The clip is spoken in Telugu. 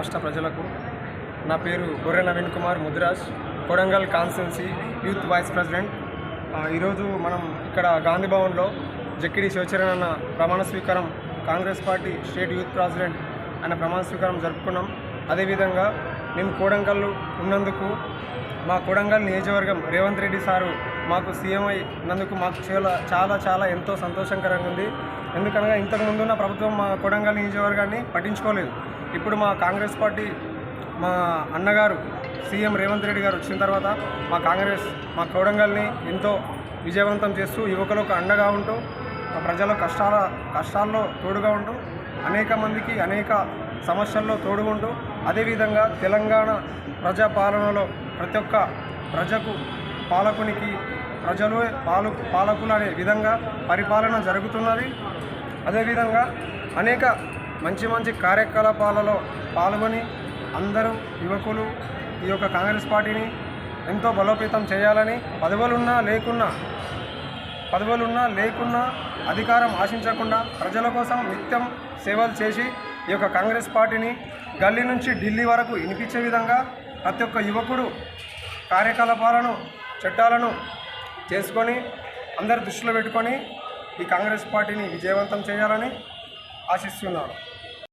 రాష్ట్ర ప్రజలకు నా పేరు Gorre Naveen Kumar Mudiraj, Kodangal constituency youth vice president. ఈరోజు మనం ఇక్కడ గాంధీ భవన్లో జక్కిడి శివచరణ్ అన్న ప్రమాణ స్వీకారం, Congress party state youth president అన్న ప్రమాణ స్వీకారం జరుపుకున్నాం. అదేవిధంగా మేము కొడంగల్ ఉన్నందుకు మా కొడంగల్ నియోజకవర్గం రేవంత్ రెడ్డి సారు మాకు సీఎం అయినందుకు మాకు చాలా ఎంతో సంతోషకరంగా ఉంది. ఎందుకనగా ఇంతకుముందున్న ప్రభుత్వం మా కొడంగల్ నియోజకవర్గాన్ని పట్టించుకోలేదు. ఇప్పుడు మా కాంగ్రెస్ పార్టీ, మా అన్నగారు సీఎం రేవంత్ రెడ్డి గారు వచ్చిన తర్వాత మా కొడంగల్ని ఎంతో విజయవంతం చేస్తూ, యువకులకు అండగా ఉంటూ, ప్రజల కష్టాల్లో తోడుగా ఉంటూ, అనేక మందికి అనేక సమస్యల్లో తోడుగుంటూ, అదేవిధంగా తెలంగాణ ప్రజాపాలనలో ప్రతి ఒక్క ప్రజకు పాలకునికి ప్రజలే పాలకులు అనే విధంగా పరిపాలన జరుగుతున్నది. అదేవిధంగా అనేక మంచి కార్యకలాపాలలో పాల్గొని అందరూ యువకులు ఈ యొక్క కాంగ్రెస్ పార్టీని ఎంతో బలోపేతం చేయాలని, పదవులున్నా లేకున్నా అధికారం ఆశించకుండా ప్రజల కోసం నిత్యం సేవలు చేసి ఈ యొక్క కాంగ్రెస్ పార్టీని గల్లీ నుంచి ఢిల్లీ వరకు వినిపించే విధంగా ప్రతి ఒక్క యువకుడు కార్యకలాపాలను, చట్టాలను చేసుకొని అందరి దృష్టిలో పెట్టుకొని ఈ కాంగ్రెస్ పార్టీని విజయవంతం చేయాలని ఆశిస్తున్నాను.